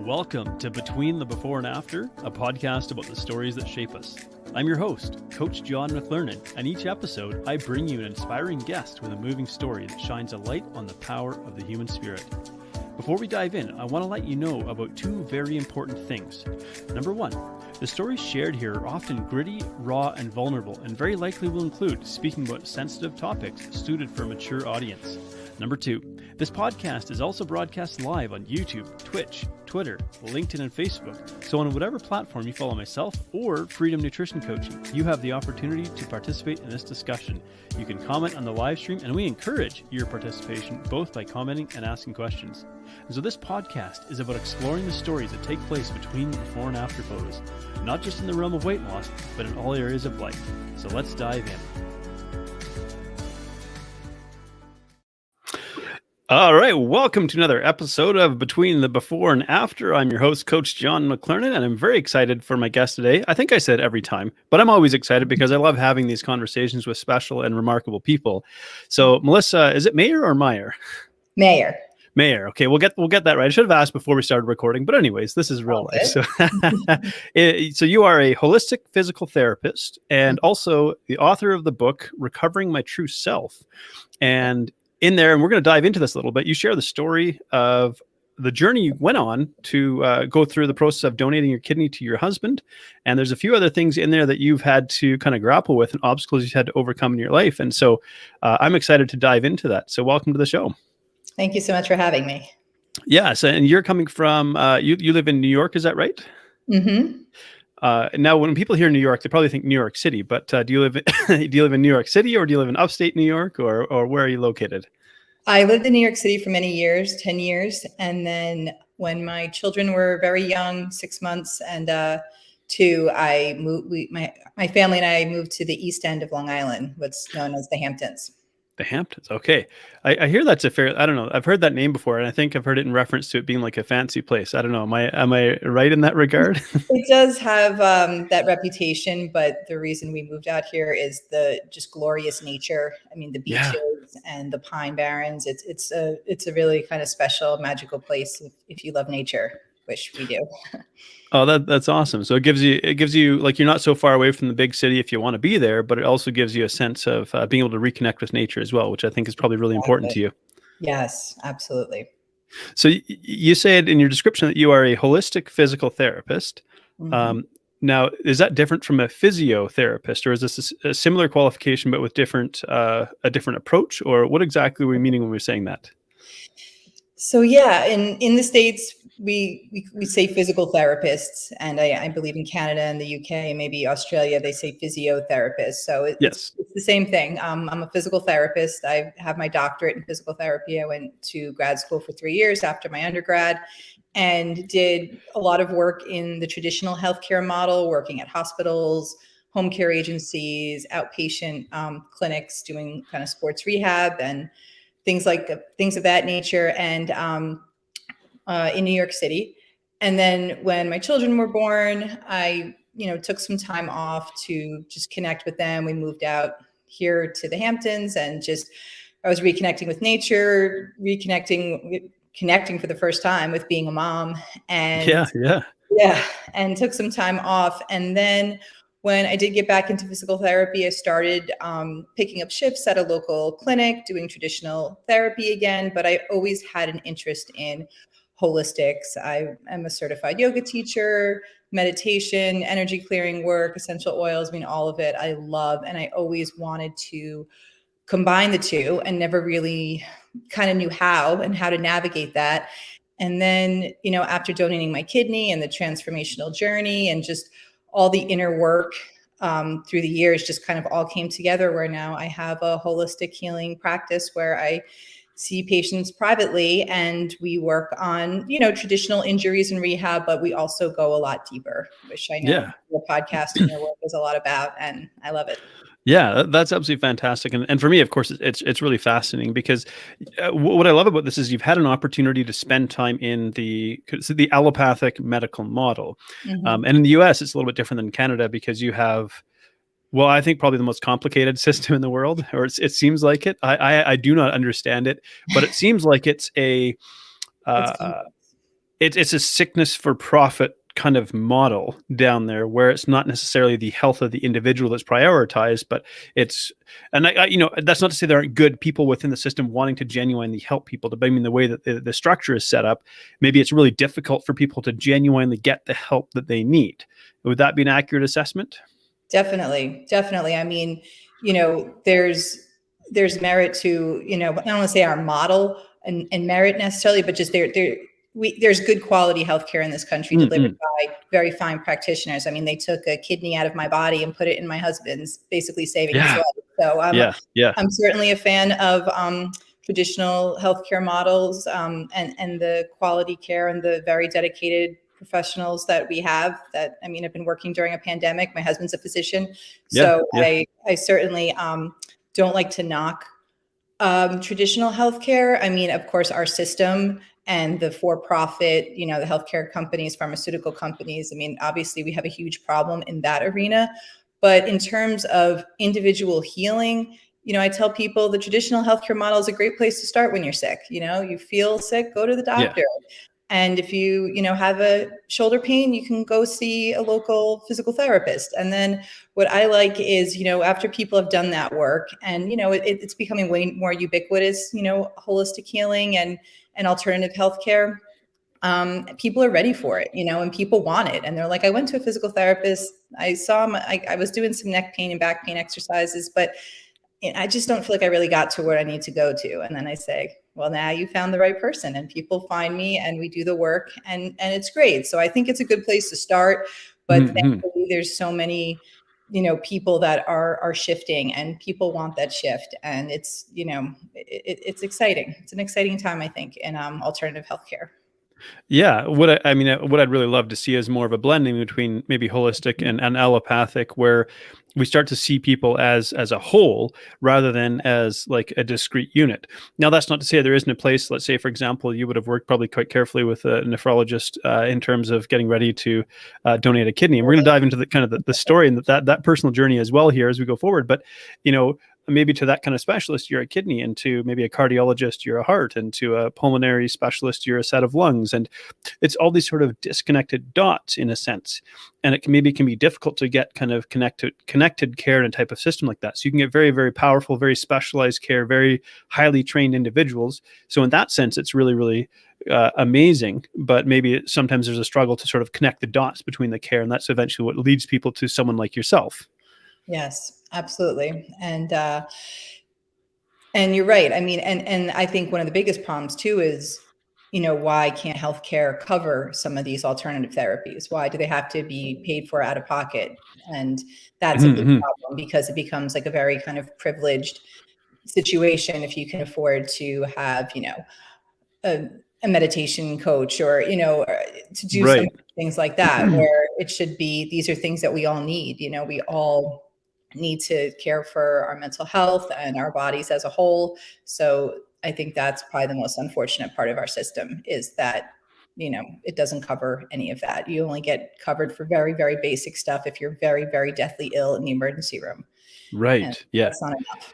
Welcome to Between the Before and After, a podcast about the stories that shape us. I'm your host, Coach John McLernan, and each episode I bring you an inspiring guest with a moving story that shines a light on the power of the human spirit. Before we dive in, I want to let you know about two very important things. Number one, the stories shared here are often gritty, raw, and vulnerable, and very likely will include speaking about sensitive topics suited for a mature audience. Number two, this podcast is also broadcast live on YouTube, Twitch, Twitter, LinkedIn, and Facebook. So on whatever platform you follow myself or Freedom Nutrition Coaching, you have the opportunity to participate in this discussion. You can comment on the live stream, and we encourage your participation both by commenting and asking questions. And so this podcast is about exploring the stories that take place between the before and after photos, not just in the realm of weight loss, but in all areas of life. So let's dive in. All right, welcome to another episode of Between the Before and After. I'm your host, Coach John McLernan, and I'm very excited for my guest today. I think I said every time, but I'm always excited because I love having these conversations with special and remarkable people. So, Melissa, is it Mayer or Meyer? Mayer. Mayer. Okay, we'll get that right. I should have asked before we started recording, but anyways, this is real life. So, so you are a holistic physical therapist and also the author of the book, Recovering My True Self. And in there, and we're going to dive into this a little bit, you share the story of the journey you went on to go through the process of donating your kidney to your husband. And there's a few other things in there that you've had to kind of grapple with and obstacles you've had to overcome in your life. And so I'm excited to dive into that. So welcome to the show. Thank you so much for having me. Yes. And you're coming from, you live in New York, is that right? Mm-hmm. Now, when people hear New York, they probably think New York City. But do you live in New York City, or do you live in upstate New York, or where are you located? I lived in New York City for many years, 10 years. And then when my children were very young, 6 months and two, I moved. My family and I moved to the east end of Long Island, what's known as the Hamptons. The Hamptons. Okay. I hear that's I don't know. I've heard that name before, and I think I've heard it in reference to it being like a fancy place. I don't know. Am I right in that regard? It does have that reputation, but the reason we moved out here is the just glorious nature. I mean, the beaches and the pine barrens. It's a really kind of special, magical place if you love nature, which we do. Oh, that's awesome. So it gives you like, you're not so far away from the big city if you want to be there, but it also gives you a sense of being able to reconnect with nature as well, which I think is probably really important to you. Yes, absolutely. So you said in your description that you are a holistic physical therapist. Mm-hmm. Now, is that different from a physiotherapist, or is this a similar qualification but with a different approach, or what exactly are we meaning when we're saying that? So yeah, in the States, we say physical therapists, and I believe in Canada and the UK, maybe Australia, they say physiotherapist. So it's the same thing. I'm a physical therapist. I have my doctorate in physical therapy. I went to grad school for 3 years after my undergrad and did a lot of work in the traditional healthcare model, working at hospitals, home care agencies, outpatient clinics, doing kind of sports rehab and things of that nature, and in New York City. And then when my children were born, I took some time off to just connect with them. We moved out here to the Hamptons, and I was reconnecting with nature, connecting for the first time with being a mom, and and took some time off. And then when I did get back into physical therapy, I started picking up shifts at a local clinic, doing traditional therapy again, but I always had an interest in holistics. I am a certified yoga teacher, meditation, energy clearing work, essential oils, all of it I love. And I always wanted to combine the two and never really kind of knew how to navigate that. And then, after donating my kidney and the transformational journey and just all the inner work through the years just kind of all came together, where now I have a holistic healing practice where I see patients privately and we work on, traditional injuries and rehab, but we also go a lot deeper, which I know your podcast and your work is a lot about, and I love it. Yeah, that's absolutely fantastic. And for me, of course, it's really fascinating because what I love about this is you've had an opportunity to spend time in the allopathic medical model. Mm-hmm. And in the US, it's a little bit different than Canada because you have, well, I think probably the most complicated system in the world, or it seems like it. I do not understand it, but it seems like it's a it's a sickness for profit kind of model down there, where it's not necessarily the health of the individual that's prioritized, but it's, and I that's not to say there aren't good people within the system wanting to genuinely help people. I mean, the way that the structure is set up, maybe it's really difficult for people to genuinely get the help that they need. Would that be an accurate assessment? Definitely. I mean, there's merit to, I don't want to say our model and merit necessarily, but just there's good quality healthcare in this country delivered by very fine practitioners. I mean, they took a kidney out of my body and put it in my husband's, basically saving his life. So I'm certainly a fan of traditional healthcare models and the quality care and the very dedicated professionals that we have. That, I mean, I've been working during a pandemic. My husband's a physician, so I certainly don't like to knock traditional healthcare. I mean, of course, our system and the for-profit, the healthcare companies, pharmaceutical companies, I mean, obviously we have a huge problem in that arena. But in terms of individual healing, I tell people the traditional healthcare model is a great place to start when you're sick. You feel sick, go to the doctor. And if you, have a shoulder pain, you can go see a local physical therapist. And then what I like is, after people have done that work and, it's becoming way more ubiquitous, holistic healing and alternative healthcare, people are ready for it, and people want it. And they're like, I went to a physical therapist. I saw him. I was doing some neck pain and back pain exercises, but I just don't feel like I really got to where I need to go to. And then I say, well, now you found the right person, and people find me and we do the work and it's great. So I think it's a good place to start, but thankfully there's so many, people that are shifting and people want that shift. And it's, it's exciting. It's an exciting time, I think, in alternative healthcare. Yeah, what I'd really love to see is more of a blending between maybe holistic and allopathic, where we start to see people as a whole rather than as like a discrete unit. Now, that's not to say there isn't a place. Let's say, for example, you would have worked probably quite carefully with a nephrologist in terms of getting ready to donate a kidney. And we're going to dive into the kind of the story and that personal journey as well here as we go forward. But maybe to that kind of specialist, you're a kidney, and to maybe a cardiologist, you're a heart, and to a pulmonary specialist, you're a set of lungs. And it's all these sort of disconnected dots in a sense. And it can be difficult to get kind of connected care in a type of system like that. So you can get very, very powerful, very specialized care, very highly trained individuals. So in that sense, it's really, really amazing. But maybe sometimes there's a struggle to sort of connect the dots between the care. And that's eventually what leads people to someone like yourself. Yes, absolutely. And you're right. I mean, and I think one of the biggest problems too is, why can't healthcare cover some of these alternative therapies? Why do they have to be paid for out of pocket? And that's a big problem, because it becomes like a very kind of privileged situation if you can afford to have, a meditation coach or, to do some things like that, where it should be, these are things that we all need. We all need to care for our mental health and our bodies as a whole. So I think that's probably the most unfortunate part of our system, is that, it doesn't cover any of that. You only get covered for very, very basic stuff if you're very, very deathly ill in the emergency room. Right. And yeah. That's not enough.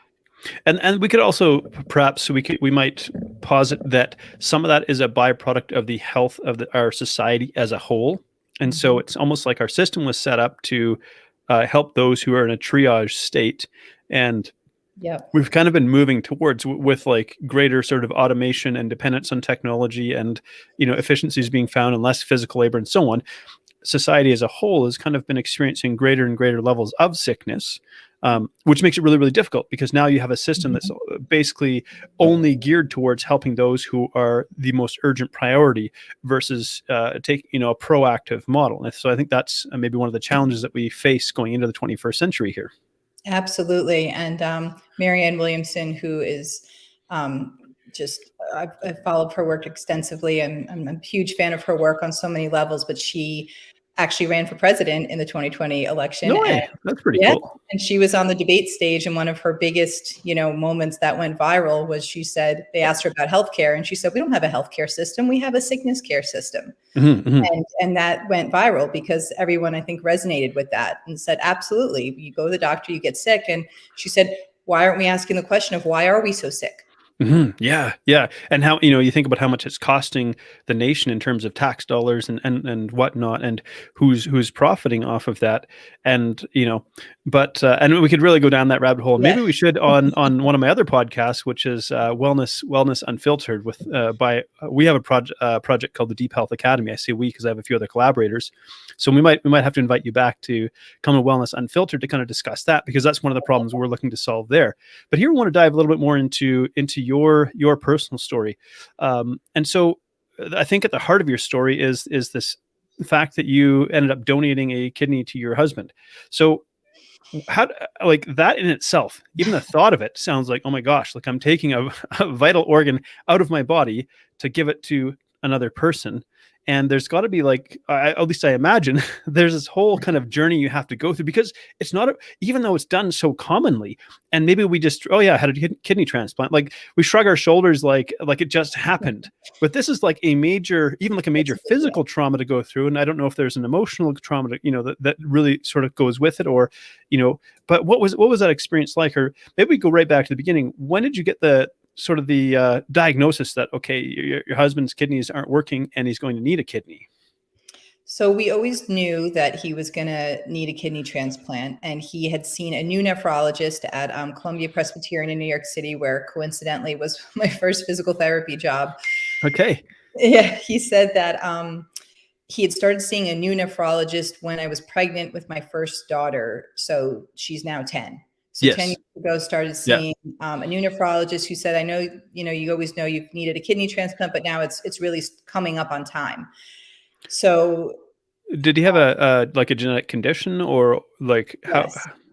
And we could also perhaps we might posit that some of that is a byproduct of the health of our society as a whole. And so it's almost like our system was set up to help those who are in a triage state. And we've kind of been moving towards with like greater sort of automation and dependence on technology and, efficiencies being found and less physical labor and so on. Society as a whole has kind of been experiencing greater and greater levels of sickness, which makes it really, really difficult, because now you have a system that's basically only geared towards helping those who are the most urgent priority versus take, a proactive model. And so I think that's maybe one of the challenges that we face going into the 21st century here. Absolutely. And Marianne Williamson, who is I've followed her work extensively, and I'm a huge fan of her work on so many levels, but she actually ran for president in the 2020 election. No way. That's pretty cool. And she was on the debate stage, and one of her biggest, moments that went viral was, they asked her about healthcare, and she said, we don't have a healthcare system. We have a sickness care system. And that went viral because everyone, I think, resonated with that and said, absolutely. You go to the doctor, you get sick. And she said, why aren't we asking the question of why are we so sick? Yeah, yeah. And how, you think about how much it's costing the nation in terms of tax dollars and whatnot, and who's profiting off of that. And, but, and we could really go down that rabbit hole. Yeah. Maybe we should on one of my other podcasts, which is Wellness Unfiltered we have a project called the Deep Health Academy. I say we, because I have a few other collaborators. So we might have to invite you back to come to Wellness Unfiltered to kind of discuss that, because that's one of the problems we're looking to solve there. But here we want to dive a little bit more into your personal story. And so I think at the heart of your story is this fact that you ended up donating a kidney to your husband. So how, like, that in itself, even the thought of it sounds like, oh my gosh, like I'm taking a vital organ out of my body to give it to another person. And there's got to be, like, at least I imagine, there's this whole kind of journey you have to go through, because it's not, even though it's done so commonly, and maybe we just, oh yeah, I had a kidney transplant, like we shrug our shoulders, like it just happened. But this is like a major physical trauma to go through. And I don't know if there's an emotional trauma that really sort of goes with it, or, but what was that experience like? Or maybe we go right back to the beginning. When did you get the diagnosis that, okay, your husband's kidneys aren't working and he's going to need a kidney? So we always knew that he was going to need a kidney transplant, and he had seen a new nephrologist at Columbia Presbyterian in New York City, where coincidentally was my first physical therapy job. Okay. Yeah, he said that he had started seeing a new nephrologist when I was pregnant with my first daughter. So she's now 10. So yes. 10 years ago, started seeing a new nephrologist who said, I know, you always know you've needed a kidney transplant, but now it's really coming up on time. So did he have a genetic condition, or like how?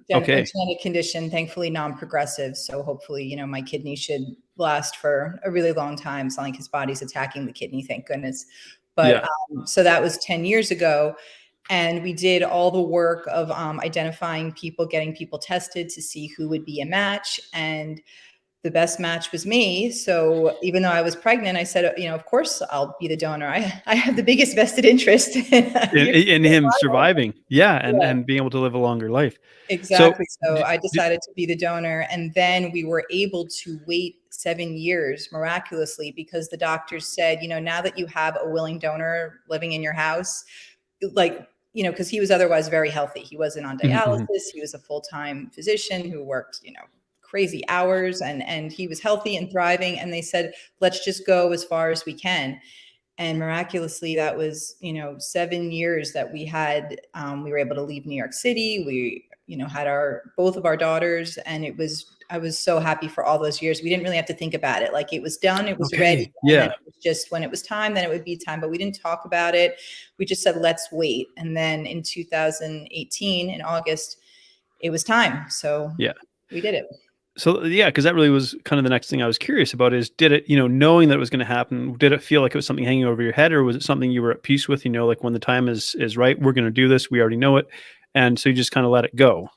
Yes, okay. a genetic condition, thankfully non-progressive. So hopefully, my kidney should last for a really long time. It's not like his body's attacking the kidney, thank goodness. But so that was 10 years ago. And we did all the work of identifying people, getting people tested to see who would be a match. And the best match was me. So even though I was pregnant, I said, of course I'll be the donor. I have the biggest vested interest in him surviving. Yeah. And being able to live a longer life. Exactly. So I decided to be the donor. And then we were able to wait 7 years miraculously, because the doctors said, now that you have a willing donor living in your house, like, because he was otherwise very healthy. He wasn't on dialysis. He was a full-time physician who worked, crazy hours, and he was healthy and thriving. And they said, let's just go as far as we can. And miraculously, that was, 7 years that we had, we were able to leave New York City. We, had both of our daughters, and I was so happy for all those years. We didn't really have to think about it. Like, it was done, it was ready. Yeah. It was just when it was time, then it would be time, but we didn't talk about it. We just said, let's wait. And then in 2018, in August, it was time. So yeah, we did it. So yeah, because that really was kind of the next thing I was curious about is, did it, knowing that it was going to happen, did it feel like it was something hanging over your head, or was it something you were at peace with, like when the time is right, we're going to do this, we already know it. And so you just kind of let it go?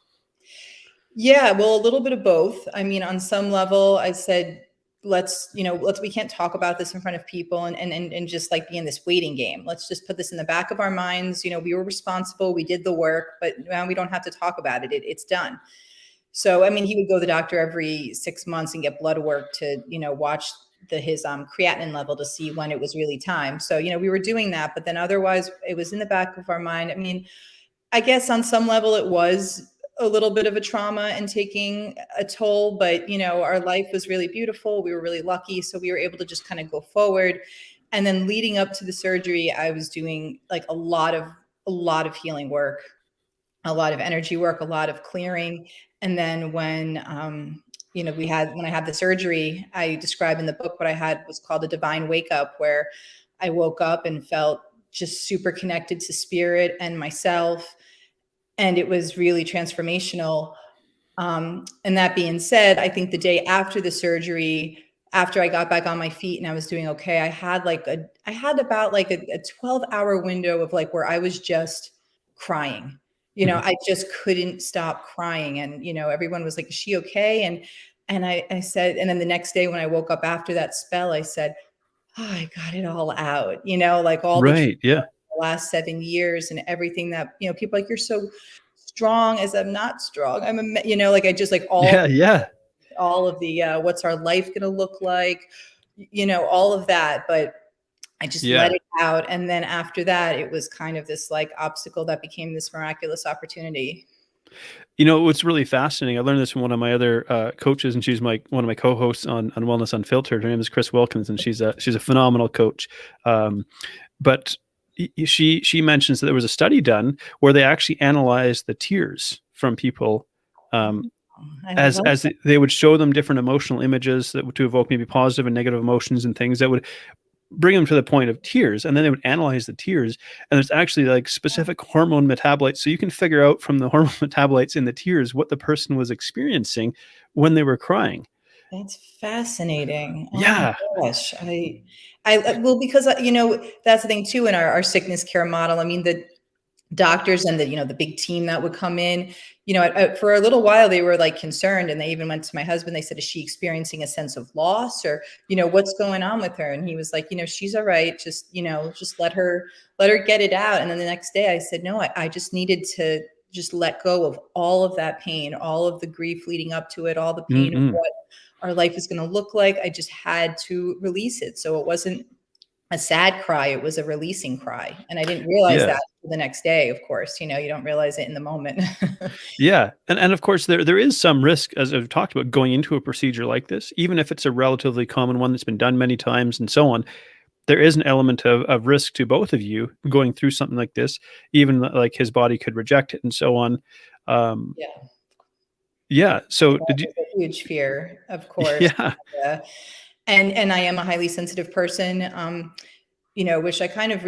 Yeah, well, a little bit of both. I mean, on some level, I said, we can't talk about this in front of people and just like be in this waiting game. Let's just put this in the back of our minds. We were responsible, we did the work, but now we don't have to talk about it. It's done. So, I mean, he would go to the doctor every 6 months and get blood work to, watch his creatinine level to see when it was really time. So, we were doing that, but then otherwise it was in the back of our mind. I mean, I guess on some level it was a little bit of a trauma and taking a toll, but, our life was really beautiful. We were really lucky. So we were able to just kind of go forward. And then leading up to the surgery, I was doing like a lot of healing work, a lot of energy work, a lot of clearing. And then when, when I had the surgery, I describe in the book what I had was called a divine wake up, where I woke up and felt just super connected to spirit and myself. And it was really transformational. And that being said, I think the day after the surgery, after I got back on my feet and I was doing okay, I had about a 12-hour window of like where I was just crying. I just couldn't stop crying. And, everyone was like, is she okay? And I said, and then the next day when I woke up after that spell, I said, oh, I got it all out, like all the last 7 years and everything that, people are like, you're so strong, as I'm not strong. I'm I just like all. Yeah. all of the what's our life going to look like, all of that. But I just let it out. And then after that, it was kind of this like obstacle that became this miraculous opportunity. What's really fascinating, I learned this from one of my other coaches, and she's one of my co-hosts on Wellness Unfiltered. Her name is Chris Wilkins, and she's a phenomenal coach. But she mentions that there was a study done where they actually analyzed the tears from people, as they would show them different emotional images that to evoke maybe positive and negative emotions and things that would bring them to the point of tears, and then they would analyze the tears, and there's actually like specific hormone metabolites, so you can figure out from the hormone metabolites in the tears what the person was experiencing when they were crying. That's fascinating. Yeah. Oh my gosh. Well, because that's the thing too in our sickness care model. I mean, the doctors and the big team that would come in, for a little while they were like concerned, and they even went to my husband. They said, is she experiencing a sense of loss, or what's going on with her? And he was like, she's all right, just just let her get it out. And then the next day I said, no, I just needed to just let go of all of that pain, all of the grief leading up to it, all the pain of what our life is going to look like. I just had to release it. So it wasn't a sad cry, it was a releasing cry. And I didn't realize that the next day, of course. You don't realize it in the moment. Yeah. And of course there is some risk, as I've talked about, going into a procedure like this, even if it's a relatively common one that's been done many times and so on. There is an element of risk to both of you going through something like this, even like his body could reject it and so on. Yeah. So did you? A huge fear, of course. Yeah. And I am a highly sensitive person, which I kind of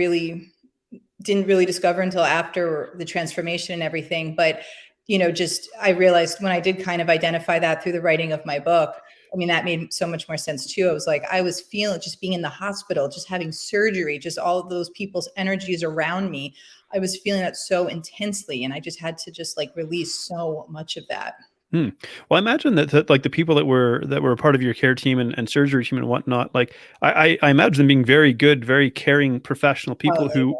didn't really discover until after the transformation and everything. But, I realized when I did kind of identify that through the writing of my book, I mean, that made so much more sense too. I was like, I was feeling just being in the hospital, just having surgery, just all of those people's energies around me. I was feeling that so intensely, and I just had to just like release so much of that. Well, I imagine that like the people that were a part of your care team and surgery team and whatnot, like I imagine them being very good, very caring, professional people who,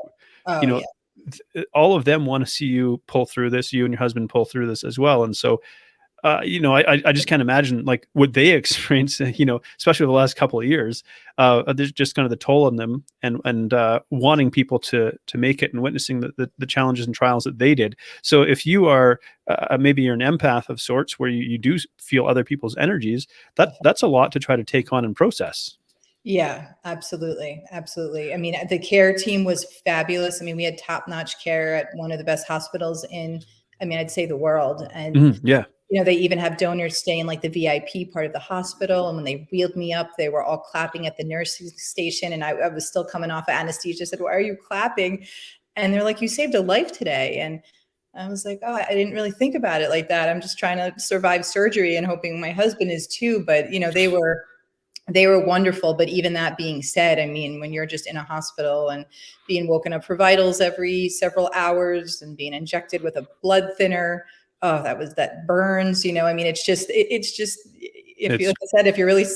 all of them want to see you pull through this, you and your husband pull through this as well. And so, I just can't imagine like what they experience, especially the last couple of years. There's just kind of the toll on them and wanting people to make it and witnessing the challenges and trials that they did. So if you are maybe you're an empath of sorts where you do feel other people's energies, that's a lot to try to take on and process. Yeah, absolutely. Absolutely. I mean, the care team was fabulous. I mean, we had top-notch care at one of the best hospitals I'd say the world. And they even have donors stay in like the VIP part of the hospital. And when they wheeled me up, they were all clapping at the nursing station. And I was still coming off of anesthesia. I said, why are you clapping? And they're like, you saved a life today. And I was like, oh, I didn't really think about it like that. I'm just trying to survive surgery and hoping my husband is too. But, they were wonderful. But even that being said, I mean, when you're just in a hospital and being woken up for vitals every several hours and being injected with a blood thinner, oh, that burns, I mean, like I said, if you're really,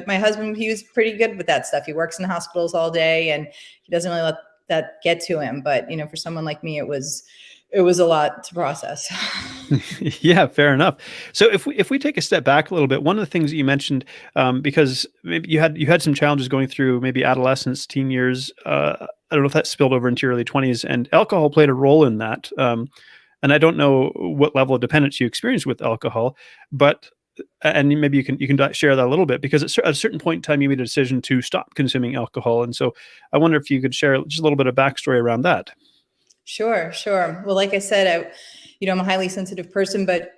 my husband, he was pretty good with that stuff. He works in hospitals all day and he doesn't really let that get to him. But, for someone like me, it was a lot to process. Yeah, fair enough. So if we take a step back a little bit, one of the things that you mentioned, because maybe you had some challenges going through maybe adolescence, teen years, I don't know if that spilled over into your early 20s, and alcohol played a role in that. And I don't know what level of dependence you experienced with alcohol, but and maybe you can share that a little bit, because at a certain point in time you made a decision to stop consuming alcohol, and so I wonder if you could share just a little bit of backstory around that. Sure. Well, like I said, I'm a highly sensitive person, but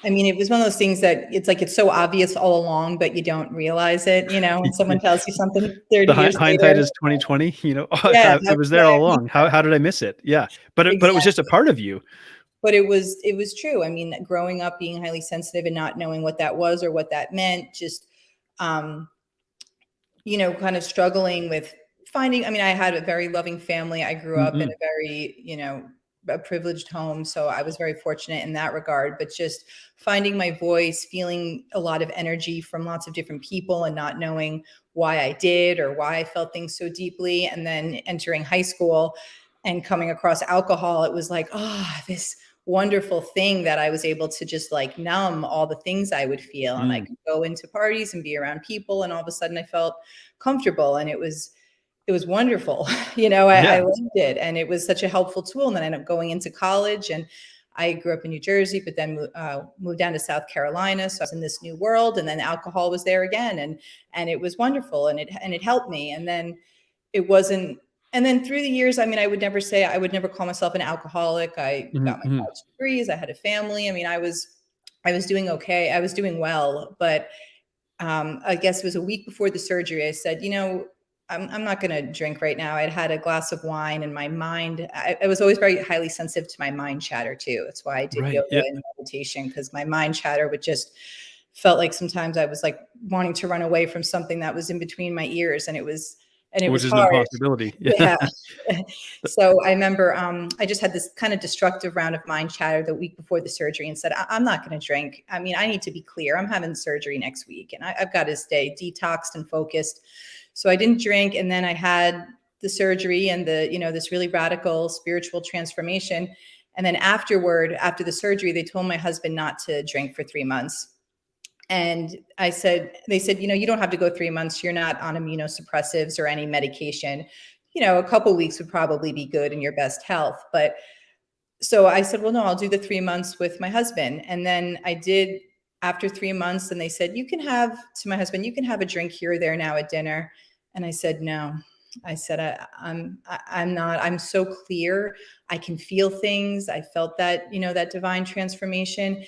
I mean, it was one of those things that it's so obvious all along, but you don't realize it. When someone tells you something 30 years hindsight later, is 2020. It was there all along. How did I miss it? Yeah, but it was just a part of you. But it was true. I mean, growing up being highly sensitive and not knowing what that was or what that meant, just kind of struggling with finding. I mean, I had a very loving family. I grew up in a very a privileged home. So I was very fortunate in that regard, but just finding my voice, feeling a lot of energy from lots of different people and not knowing why I did or why I felt things so deeply. And then entering high school and coming across alcohol, it was like, oh, this wonderful thing that I was able to just like numb all the things I would feel. And I could go into parties and be around people. And all of a sudden I felt comfortable, and it was wonderful. I loved it. And it was such a helpful tool. And then I ended up going into college, and I grew up in New Jersey, but then moved down to South Carolina. So I was in this new world, and then alcohol was there again. And it was wonderful, and it helped me. And then it wasn't, and then through the years, I mean, I would never call myself an alcoholic. I got my college degrees. I had a family. I mean, I was doing okay. I was doing well, but I guess it was a week before the surgery. I said, I'm not going to drink right now. I'd had a glass of wine, and my mind, I was always very highly sensitive to my mind chatter too. That's why I did yoga and meditation, because my mind chatter would just felt like sometimes I was like wanting to run away from something that was in between my ears. And it was Which is hard. An impossibility. Yeah. So I remember I just had this kind of destructive round of mind chatter the week before the surgery, and said, I'm not going to drink. I mean, I need to be clear. I'm having surgery next week, and I've got to stay detoxed and focused. So I didn't drink. And then I had the surgery and this really radical spiritual transformation. And then after the surgery, they told my husband not to drink for 3 months. And they said, you don't have to go 3 months. You're not on immunosuppressives or any medication. A couple of weeks would probably be good in your best health. But so I said, well, no, I'll do the 3 months with my husband. And then I did after 3 months, and they said, you can have a drink here or there now at dinner. And I said, no. I said, I'm so clear. I can feel things. I felt that, that divine transformation.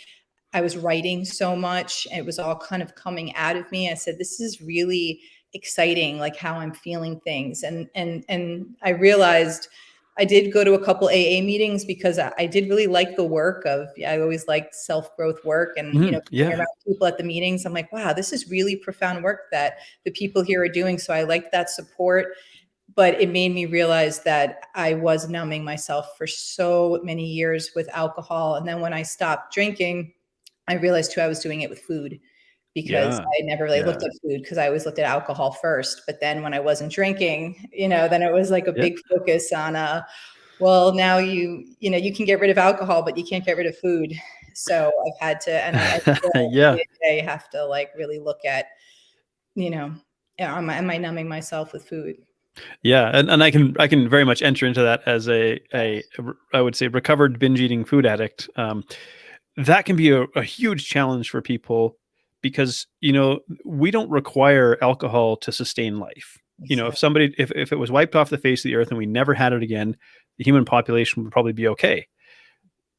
I was writing so much. It was all kind of coming out of me. I said, this is really exciting, like how I'm feeling things. And I realized I did go to a couple AA meetings, because I did really like the work I always liked self-growth work, and, being around people at the meetings. I'm like, wow, this is really profound work that the people here are doing. So I liked that support, but it made me realize that I was numbing myself for so many years with alcohol. And then when I stopped drinking, I realized too, I was doing it with food, because I never really looked at food, because I always looked at alcohol first. But then when I wasn't drinking, then it was like a big focus on, well, now you can get rid of alcohol, but you can't get rid of food. So I've had to, and I have to like really look at, am I numbing myself with food? Yeah. And I can very much enter into that as I would say, recovered binge eating food addict. That can be a huge challenge for people, because, we don't require alcohol to sustain life. Exactly. If it was wiped off the face of the earth and we never had it again, the human population would probably be okay.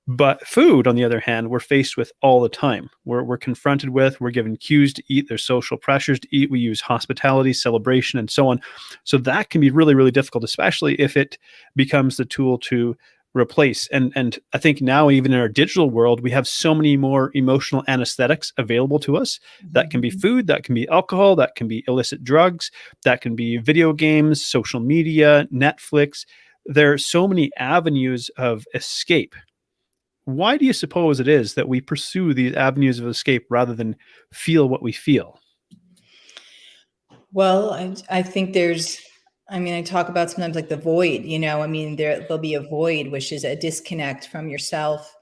But food, on the other hand, we're faced with all the time. We're confronted with, we're given cues to eat, there's social pressures to eat, we use hospitality, celebration, and so on. So that can be really, really difficult, especially if it becomes the tool to replace. And I think now, even in our digital world, we have so many more emotional anesthetics available to us. That can be food, that can be alcohol, that can be illicit drugs, that can be video games, social media, Netflix. There are so many avenues of escape. Why do you suppose it is that we pursue these avenues of escape rather than feel what we feel? Well, I think I talk about sometimes like the void, there'll be a void, which is a disconnect from yourself,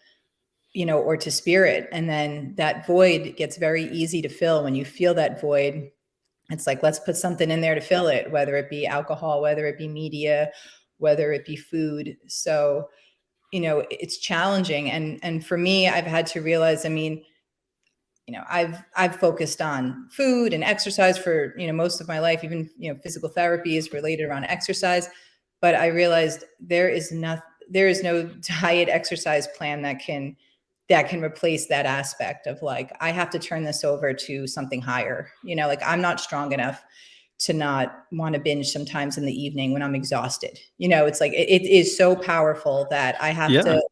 or to spirit. And then that void gets very easy to fill. When you feel that void, it's like, let's put something in there to fill it, whether it be alcohol, whether it be media, whether it be food. So, it's challenging. And for me, I've had to realize, I've focused on food and exercise for, most of my life. Even, physical therapy is related around exercise. But I realized there is no diet exercise plan that can replace that aspect of like, I have to turn this over to something higher. Like, I'm not strong enough to not want to binge sometimes in the evening when I'm exhausted. It's like, it is so powerful that I have to.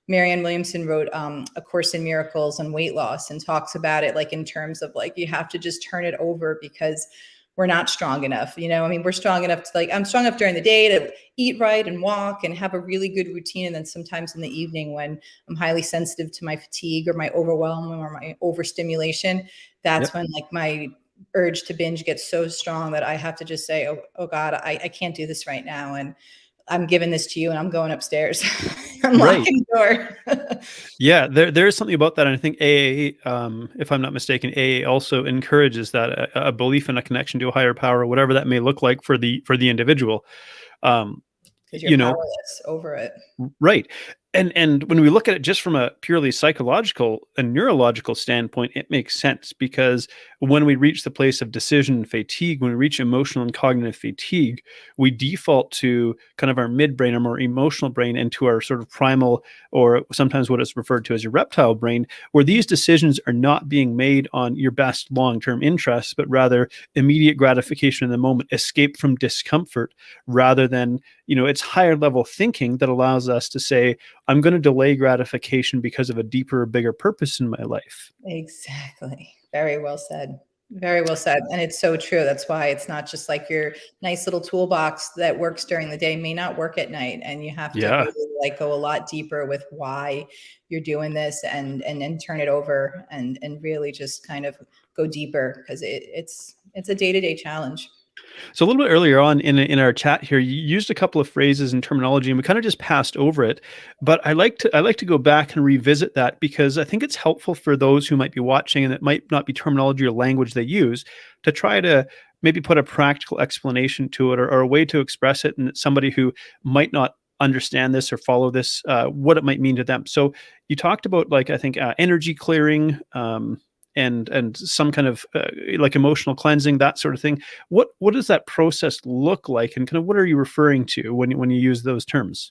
Marianne Williamson wrote A Course in Miracles on weight loss, and talks about it like in terms of like, you have to just turn it over, because we're not strong enough. We're strong enough to like, I'm strong enough during the day to eat right and walk and have a really good routine. And then sometimes in the evening, when I'm highly sensitive to my fatigue or my overwhelm or my overstimulation, that's when like my urge to binge gets so strong that I have to just say, oh God, I can't do this right now. And I'm giving this to you and I'm going upstairs. I'm Right. locking the door. Yeah, there is something about that, and I think AA, if I'm not mistaken, AA also encourages that a belief in a connection to a higher power, whatever that may look like for the individual. Um, Because you're you know, powerless over it. right. And when we look at it just from a purely psychological and neurological standpoint, it makes sense, because when we reach the place of decision fatigue, when we reach emotional and cognitive fatigue, we default to kind of our midbrain, our more emotional brain, and to our sort of primal, or sometimes what is referred to as your reptile brain, where these decisions are not being made on your best long-term interests, but rather immediate gratification in the moment, escape from discomfort, rather than, it's higher level thinking that allows us to say, I'm going to delay gratification because of a deeper, bigger purpose in my life. Exactly. Very well said. Very well said. And it's so true. That's why it's not just like your nice little toolbox that works during the day may not work at night. And you have to Yeah. really like go a lot deeper with why you're doing this, and then turn it over and really just kind of go deeper, because it's a day-to-day challenge. So a little bit earlier on in our chat here, you used a couple of phrases and terminology, and we kind of just passed over it. But I like to go back and revisit that, because I think it's helpful for those who might be watching and it might not be terminology or language they use, to try to maybe put a practical explanation to it, or a way to express it, and somebody who might not understand this or follow this, what it might mean to them. So you talked about, like, I think energy clearing. And some kind of like emotional cleansing, that sort of thing. What does that process look like, and kind of what are you referring to when you use those terms?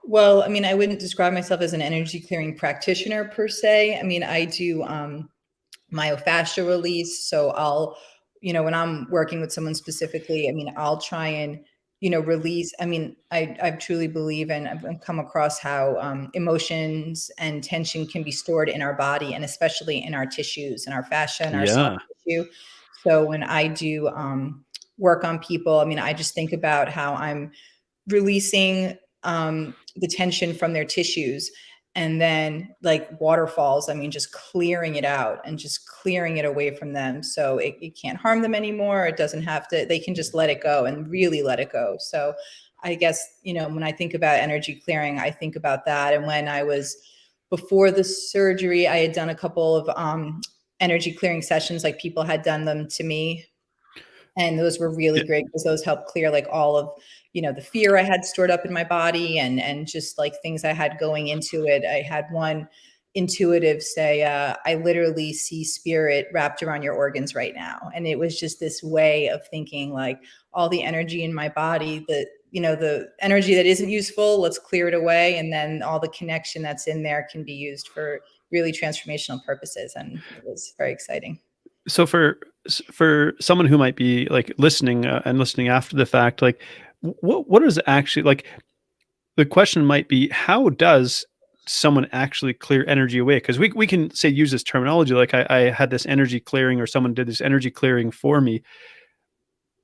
Well, I mean, I wouldn't describe myself as an energy clearing practitioner per se. I mean, I do myofascial release. So I'll, when I'm working with someone specifically, I mean, I'll try and, release. I mean, I truly believe, and I've come across how emotions and tension can be stored in our body, and especially in our tissues and our fascia and our soft Yeah. tissue. So when I do work on people, I mean, I just think about how I'm releasing the tension from their tissues, and then like waterfalls, I mean, just clearing it out and just clearing it away from them, so it can't harm them anymore. It doesn't have to, they can just let it go and really let it go. So I guess, when I think about energy clearing, I think about that. And when I was before the surgery, I had done a couple of energy clearing sessions, like people had done them to me, and those were really great, because those helped clear like all of, the fear I had stored up in my body, and just like things I had going into it. I had one intuitive say, I literally see spirit wrapped around your organs right now. And it was just this way of thinking, like, all the energy in my body, that, the energy that isn't useful, let's clear it away. And then all the connection that's in there can be used for really transformational purposes. And it was very exciting. So for someone who might be like listening, and listening after the fact, like, what is actually, like, the question might be, how does someone actually clear energy away? Because we can say, use this terminology, like, I had this energy clearing, or someone did this energy clearing for me.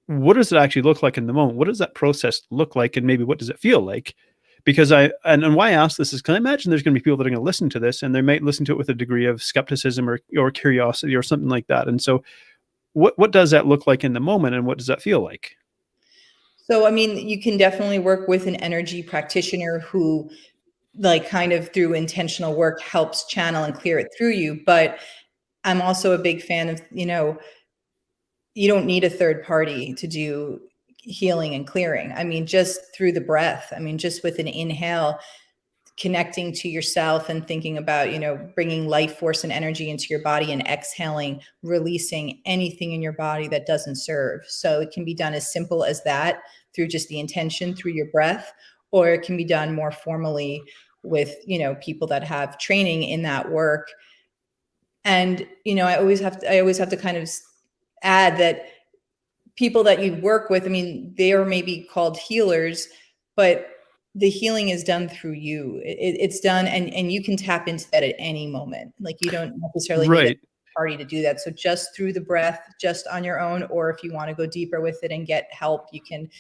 What does it actually look like in the moment? What does that process look like, and maybe what does it feel like? Because and why I ask this is because I imagine there's going to be people that are going to listen to this, and they might listen to it with a degree of skepticism, or curiosity, or something like that. And so what does that look like in the moment, and what does that feel like? So, I mean, you can definitely work with an energy practitioner who, like, kind of through intentional work helps channel and clear it through you. But I'm also a big fan of, you don't need a third party to do healing and clearing. I mean, just through the breath. I mean, just with an inhale, connecting to yourself and thinking about, bringing life force and energy into your body, and exhaling, releasing anything in your body that doesn't serve. So it can be done as simple as that, through just the intention, through your breath, or it can be done more formally with, people that have training in that work. And, I always have to kind of add that people that you work with, I mean, they are maybe called healers, but the healing is done through you. It's done, and you can tap into that at any moment. Like, you don't necessarily need a Right. party to do that. So just through the breath, just on your own, or if you want to go deeper with it and get help, you can,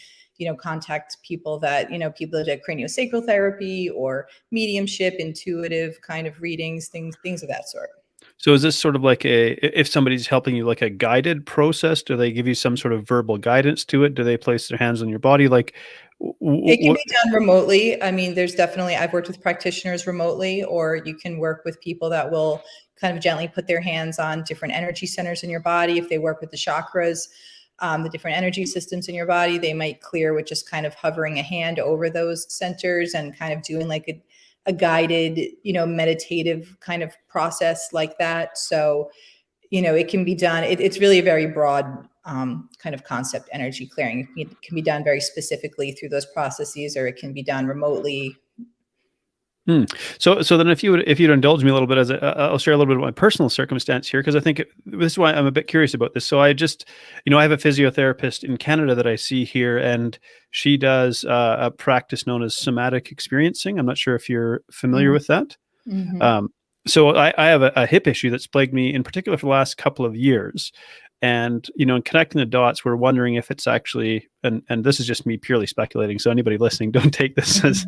contact people that, people that do craniosacral therapy or mediumship, intuitive kind of readings, things of that sort. So is this sort of like if somebody's helping you, like a guided process? Do they give you some sort of verbal guidance to it? Do they place their hands on your body? Like, It can be done remotely. I mean, there's definitely, I've worked with practitioners remotely, or you can work with people that will kind of gently put their hands on different energy centers in your body. If they work with the chakras, the different energy systems in your body, they might clear with just kind of hovering a hand over those centers and kind of doing like a guided, meditative kind of process like that. So, it can be done. It's really a very broad kind of concept, energy clearing. It can be done very specifically through those processes, or it can be done remotely. So then if you'd indulge me a little bit, I'll share a little bit of my personal circumstance here, because I think this is why I'm a bit curious about this. So I just, I have a physiotherapist in Canada that I see here, and she does a practice known as somatic experiencing. I'm not sure if you're familiar with that. Mm-hmm. So I have a hip issue that's plagued me in particular for the last couple of years. And, in connecting the dots, we're wondering if it's actually, and this is just me purely speculating, so anybody listening, don't take this as,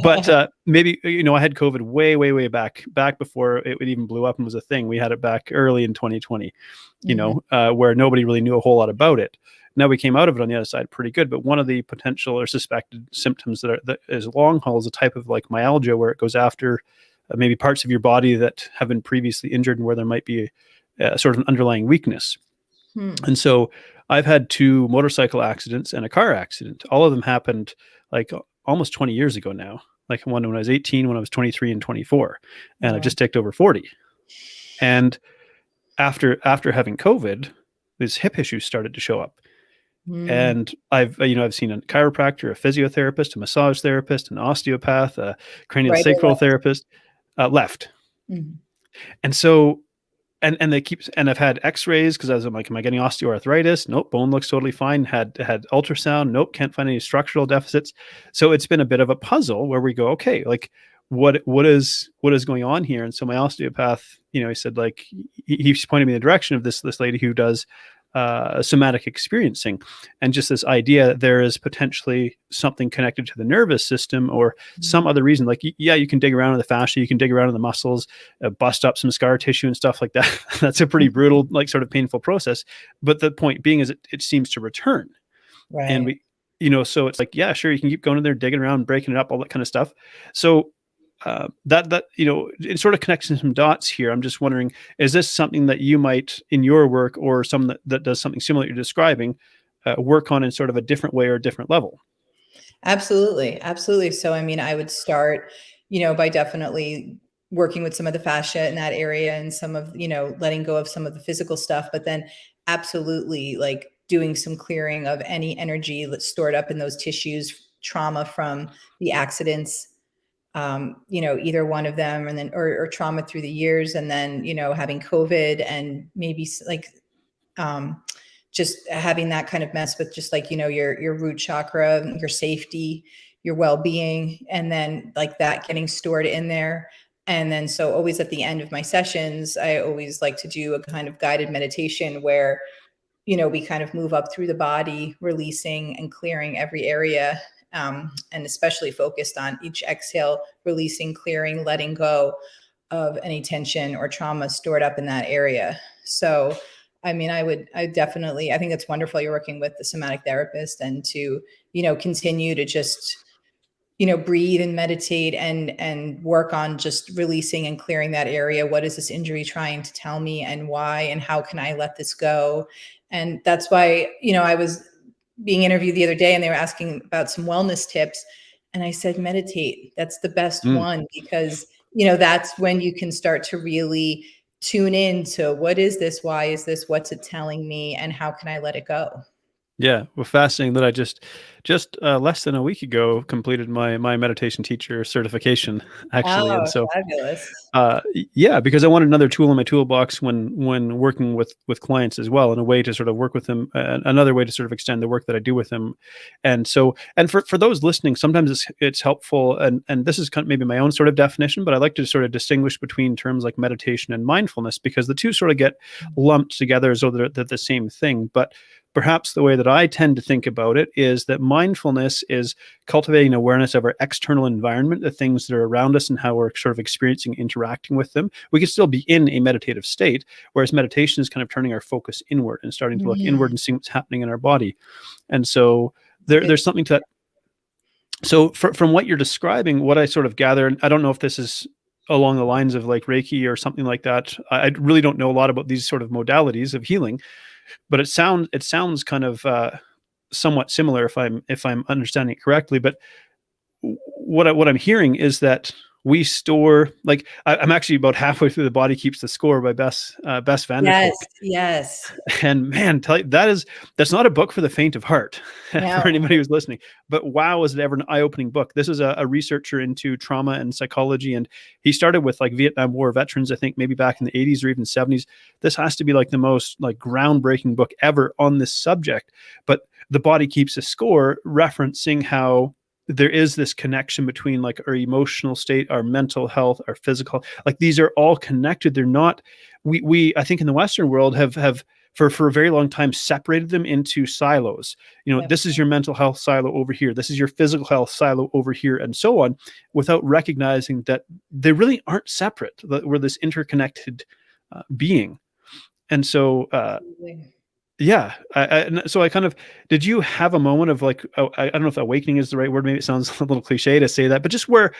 but maybe, I had COVID way back before it even blew up and was a thing. We had it back early in 2020, where nobody really knew a whole lot about it. Now we came out of it on the other side pretty good, but one of the potential or suspected symptoms that is long haul is a type of like myalgia, where it goes after maybe parts of your body that have been previously injured and where there might be sort of an underlying weakness. And so I've had 2 motorcycle accidents and a car accident. All of them happened like almost 20 years ago now. Like one when I was 18, when I was 23 and 24, and I just ticked over 40. And after having COVID, these hip issues started to show up. And I've seen a chiropractor, a physiotherapist, a massage therapist, an osteopath, a craniosacral therapist, left. And so, and they keep, and I've had x-rays because I was like, am I getting osteoarthritis? Nope. Bone looks totally fine. Had ultrasound. Nope. Can't find any structural deficits. So it's been a bit of a puzzle where we go, okay, like what is going on here? And so my osteopath, he said, like, he's pointed me in the direction of this lady who does somatic experiencing, and just this idea that there is potentially something connected to the nervous system or some other reason. Like, you can dig around in the fascia, you can dig around in the muscles, bust up some scar tissue and stuff like that. That's a pretty brutal, like sort of painful process. But the point being is it seems to return. Right. And we, so it's like, yeah, sure, you can keep going in there, digging around, breaking it up, all that kind of stuff. So that it sort of connects some dots here. I'm just wondering, is this something that you might in your work, or some that does something similar you're describing, work on in sort of a different way or a different level? Absolutely. So I mean, I would start by definitely working with some of the fascia in that area, and some of letting go of some of the physical stuff, but then absolutely like doing some clearing of any energy that's stored up in those tissues, trauma from the accidents, either one of them, and then, or trauma through the years, and then, having COVID, and maybe like, just having that kind of mess with just like, your root chakra, your safety, your well-being, and then like that getting stored in there. And then, so always at the end of my sessions, I always like to do a kind of guided meditation where, we kind of move up through the body, releasing and clearing every area. And especially focused on each exhale, releasing, clearing, letting go of any tension or trauma stored up in that area. So, I mean, I think it's wonderful you're working with the somatic therapist, and to, continue to just, breathe and meditate and work on just releasing and clearing that area. What is this injury trying to tell me, and why, and how can I let this go? And that's why, I was being interviewed the other day, and they were asking about some wellness tips. And I said, meditate. That's the best one, because, that's when you can start to really tune into what is this? Why is this? What's it telling me? And how can I let it go? Yeah. Well, fascinating that I just less than a week ago completed my meditation teacher certification, actually. Oh, and so fabulous. Yeah, because I wanted another tool in my toolbox when working with clients as well, and a way to sort of work with them, another way to sort of extend the work that I do with them. And so, and for those listening, sometimes it's helpful, and this is kind of maybe my own sort of definition, but I like to sort of distinguish between terms like meditation and mindfulness, because the two sort of get lumped together as though they're the same thing. But perhaps the way that I tend to think about it is that mindfulness is cultivating awareness of our external environment, the things that are around us, and how we're sort of experiencing, interacting with them. We can still be in a meditative state, whereas meditation is kind of turning our focus inward and starting to look inward and see what's happening in our body. And so there's something to that. So from what you're describing, what I sort of gather, and I don't know if this is along the lines of like Reiki or something like that. I really don't know a lot about these sort of modalities of healing, but it sounds kind of somewhat similar if I'm understanding it correctly. But what I'm hearing is that we store, like, I'm actually about halfway through The Body Keeps the Score by Bess Van der Yes, Kolk. yes. And man, that's not a book for the faint of heart No. for anybody who's listening. But wow, is it ever an eye-opening book? This is a researcher into trauma and psychology, and he started with like Vietnam War veterans, I think maybe back in the 80s or even 70s. This has to be like the most like groundbreaking book ever on this subject. But The Body Keeps a Score, referencing how there is this connection between like our emotional state, our mental health, our physical, like these are all connected. They're not, we I think in the Western world have for a very long time separated them into silos. Yep. This is your mental health silo over here, this is your physical health silo over here, and so on, without recognizing that they really aren't separate, that we're this interconnected being. And so yeah. So I kind of, did you have a moment of like, I don't know if awakening is the right word. Maybe it sounds a little cliche to say that, but just where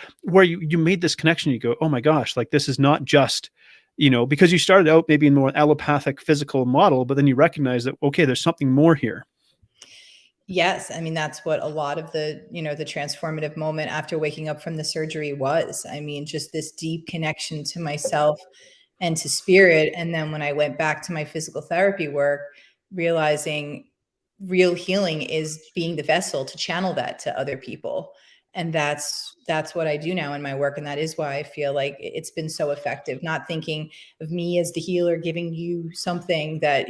you made this connection, you go, oh my gosh, like this is not just, because you started out maybe in more allopathic physical model, but then you recognize that, okay, there's something more here. Yes. I mean, that's what a lot of the transformative moment after waking up from the surgery was. I mean, just this deep connection to myself and to spirit. And then when I went back to my physical therapy work, realizing real healing is being the vessel to channel that to other people. And that's what I do now in my work. And that is why I feel like it's been so effective, not thinking of me as the healer, giving you something that,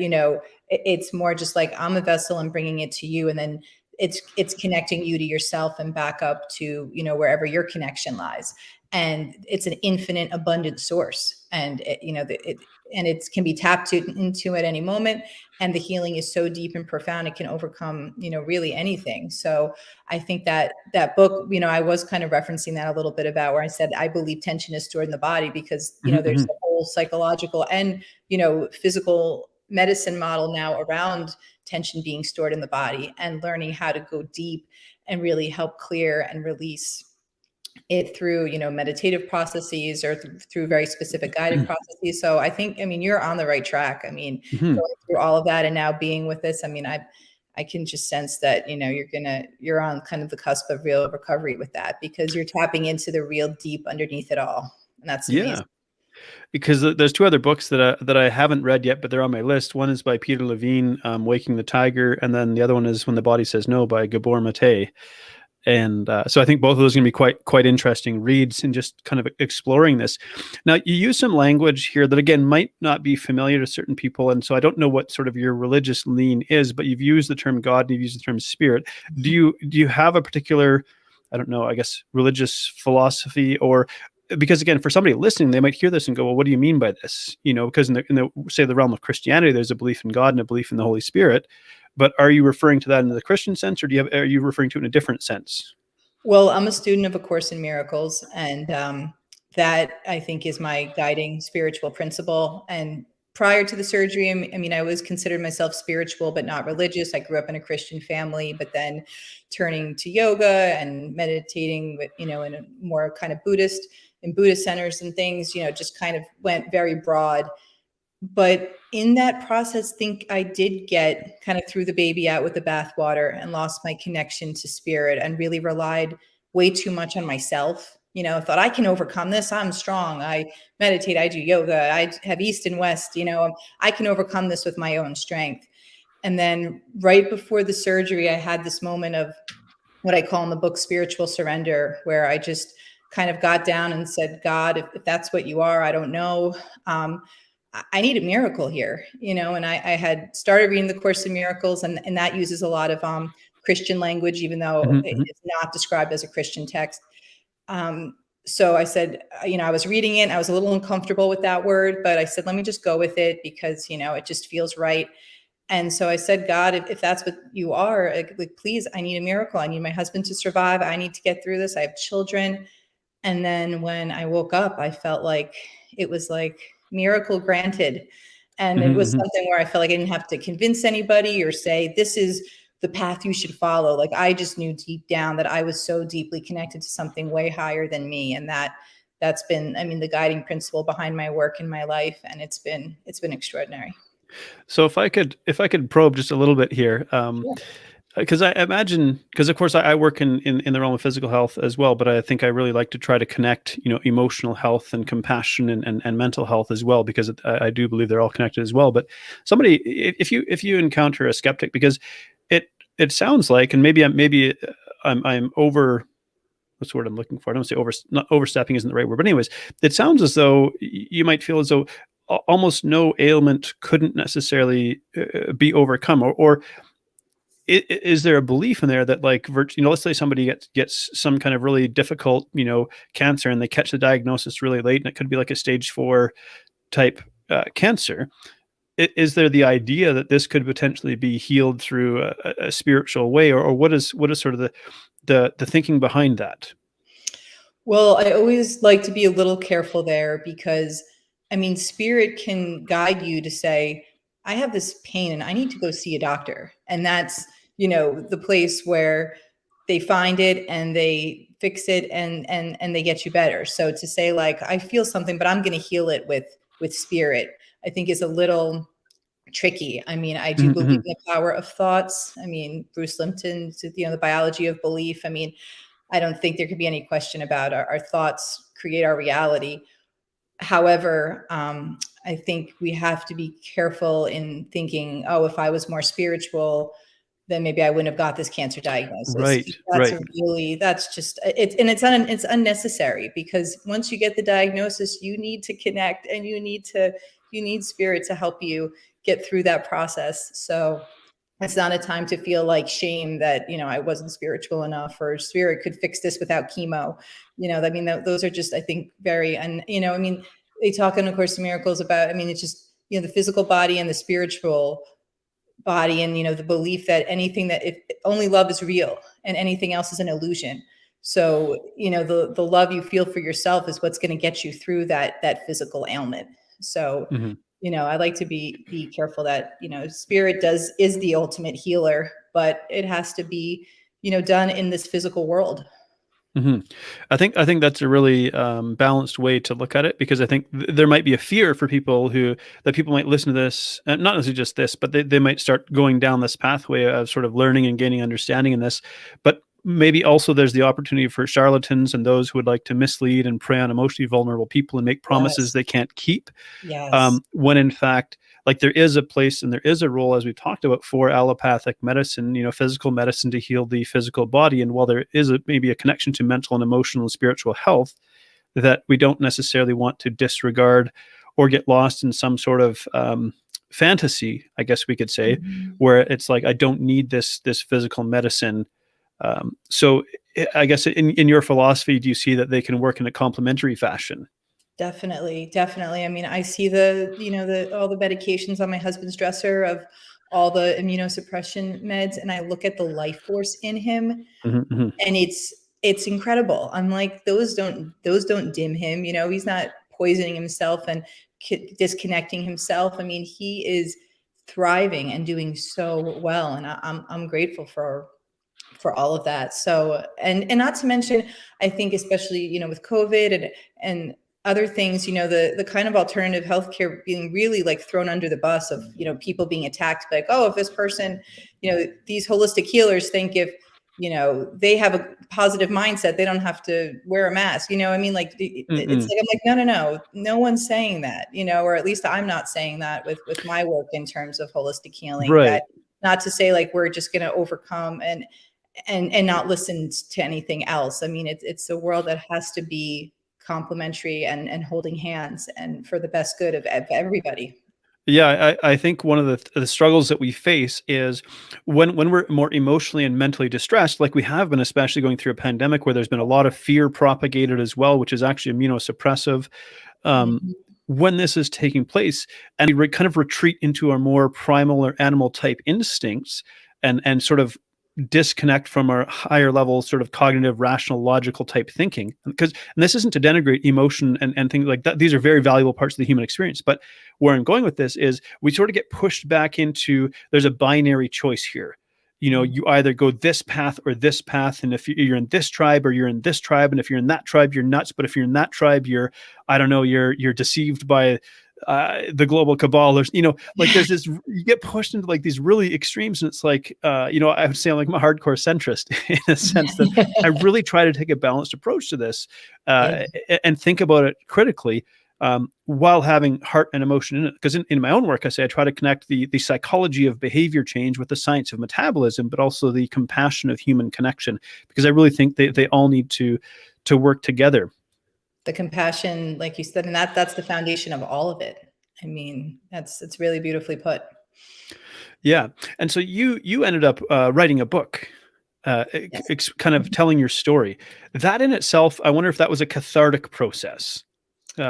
it's more just like I'm a vessel and bringing it to you. And then it's connecting you to yourself and back up to, wherever your connection lies. And it's an infinite abundant source. And it can be tapped into at any moment. And the healing is so deep and profound, it can overcome, really anything. So I think that book, I was kind of referencing that a little bit about where I said, I believe tension is stored in the body because, there's a whole psychological and, physical medicine model now around tension being stored in the body, and learning how to go deep and really help clear and release it through, meditative processes or through very specific guided processes. So I think, you're on the right track. Going through all of that and now being with this, I can just sense that, you're on kind of the cusp of real recovery with that, because you're tapping into the real deep underneath it all. And that's amazing. Yeah. Because there's two other books that I haven't read yet, but they're on my list. One is by Peter Levine, Waking the Tiger, and then the other one is When the Body Says No by Gabor Mate. And so I think both of those are going to be quite interesting reads and just kind of exploring this. Now, you use some language here that, again, might not be familiar to certain people. And so I don't know what sort of your religious lean is, but you've used the term God and you've used the term spirit. Do you have a particular, I don't know, I guess, religious philosophy? Or because, again, for somebody listening, they might hear this and go, well, what do you mean by this? Because in the say the realm of Christianity, there's a belief in God and a belief in the Holy Spirit. But are you referring to that in the Christian sense, or are you referring to it in a different sense? Well, I'm a student of A Course in Miracles, and that I think is my guiding spiritual principle. And prior to the surgery, I always considered myself spiritual, but not religious. I grew up in a Christian family, but then turning to yoga and meditating with, in a more kind of Buddhist centers and things, just kind of went very broad. But in that process, think I did get kind of threw the baby out with the bathwater and lost my connection to spirit and really relied way too much on myself. Thought I can overcome this. I'm strong. I meditate. I do yoga. I have East and West. I can overcome this with my own strength. And then right before the surgery, I had this moment of what I call in the book spiritual surrender, where I just kind of got down and said, God, if that's what you are, I don't know. I need a miracle here, and I had started reading the Course in Miracles, and that uses a lot of Christian language, even though it's not described as a Christian text. So I said, I was reading it, I was a little uncomfortable with that word, but I said, let me just go with it because, it just feels right. And so I said, God, if that's what you are, like, please, I need a miracle. I need my husband to survive. I need to get through this. I have children. And then when I woke up, I felt like it was like miracle granted. And it was something where I felt like I didn't have to convince anybody or say, this is the path you should follow. Like I just knew deep down that I was so deeply connected to something way higher than me. And that's been, I mean, the guiding principle behind my work in my life. And it's been extraordinary. So if I could probe just a little bit here, Sure. because I imagine, because of course I work in the realm of physical health as well, but I think I really like to try to connect, emotional health and compassion and mental health as well, because I do believe they're all connected as well. But somebody, if you encounter a skeptic, because it sounds like, and maybe I'm over, what's the word I'm looking for? I don't say not overstepping isn't the right word, but anyways, it sounds as though you might feel as though almost no ailment couldn't necessarily be overcome, or is there a belief in there that, like, let's say somebody gets some kind of really difficult, cancer, and they catch the diagnosis really late, and it could be like a stage 4 type cancer. Is there the idea that this could potentially be healed through a spiritual way, or what is sort of the thinking behind that? Well, I always like to be a little careful there because, I mean, spirit can guide you to say, I have this pain and I need to go see a doctor. And that's, the place where they find it and they fix it and they get you better. So to say like, I feel something, but I'm going to heal it with spirit, I think is a little tricky. I mean, I do believe in the power of thoughts. I mean, Bruce Lipton's, the biology of belief. I mean, I don't think there could be any question about our thoughts create our reality. However, I think we have to be careful in thinking, oh, if I was more spiritual, then maybe I wouldn't have got this cancer diagnosis. Right. That's just it's unnecessary, because once you get the diagnosis, you need to connect and you need spirit to help you get through that process. So it's not a time to feel like shame that, I wasn't spiritual enough, or spirit could fix this without chemo. I mean, those are just, I think, very, I mean, they talk in A Course in Miracles about, I mean, it's just, the physical body and the spiritual body, and, the belief that if only love is real and anything else is an illusion. So, the love you feel for yourself is what's going to get you through that physical ailment. So, I like to be careful that, spirit is the ultimate healer, but it has to be, done in this physical world. I think that's a really balanced way to look at it, because I think there might be a fear for people that people might listen to this, not necessarily just this, but they might start going down this pathway of sort of learning and gaining understanding in this. But maybe also there's the opportunity for charlatans and those who would like to mislead and prey on emotionally vulnerable people and make promises they can't keep. Yes. When in fact, like, there is a place and there is a role, as we've talked about, for allopathic medicine, physical medicine to heal the physical body. And while there is maybe a connection to mental and emotional and spiritual health, that we don't necessarily want to disregard or get lost in some sort of fantasy, I guess we could say, where it's like, I don't need this physical medicine. So I guess in your philosophy, do you see that they can work in a complementary fashion? Definitely. I mean, I see all the medications on my husband's dresser of all the immunosuppression meds, and I look at the life force in him, and it's incredible. I'm like, those don't dim him. He's not poisoning himself and disconnecting himself. I mean, he is thriving and doing so well, and I'm grateful for all of that. So, and not to mention, I think especially, with COVID and other things, the kind of alternative healthcare being really like thrown under the bus of, people being attacked, like, oh, if this person, these holistic healers think if, they have a positive mindset, they don't have to wear a mask. I mean, like, it's like, I'm like, no one's saying that, or at least I'm not saying that with my work in terms of holistic healing. Right. That, not to say like we're just going to overcome and not listen to anything else. I mean, it's a world that has to be complementary and holding hands and for the best good of everybody. Yeah, I think one of the struggles that we face is when we're more emotionally and mentally distressed, like we have been, especially going through a pandemic where there's been a lot of fear propagated as well, which is actually immunosuppressive. When this is taking place, and we kind of retreat into our more primal or animal type instincts and sort of disconnect from our higher level sort of cognitive, rational, logical type thinking. And this isn't to denigrate emotion and things like that. These are very valuable parts of the human experience. But where I'm going with this is we sort of get pushed back into, there's a binary choice here. you either go this path or this path. And if you're in this tribe or you're in this tribe, and if you're in that tribe, you're nuts. But if you're in that tribe, I don't know, you're deceived by the global cabal, or like there's this, you get pushed into like these really extremes, and it's like I would say I'm like a hardcore centrist in a sense that I really try to take a balanced approach to this and think about it critically, while having heart and emotion in it. Because in my own work, I say I try to connect the psychology of behavior change with the science of metabolism, but also the compassion of human connection, because I really think they all need to work together. The compassion, like you said, and that's the foundation of all of it. I mean, it's really beautifully put. Yeah. And so you ended up writing a book, yes, kind of telling your story. That in itself, I wonder if that was a cathartic process,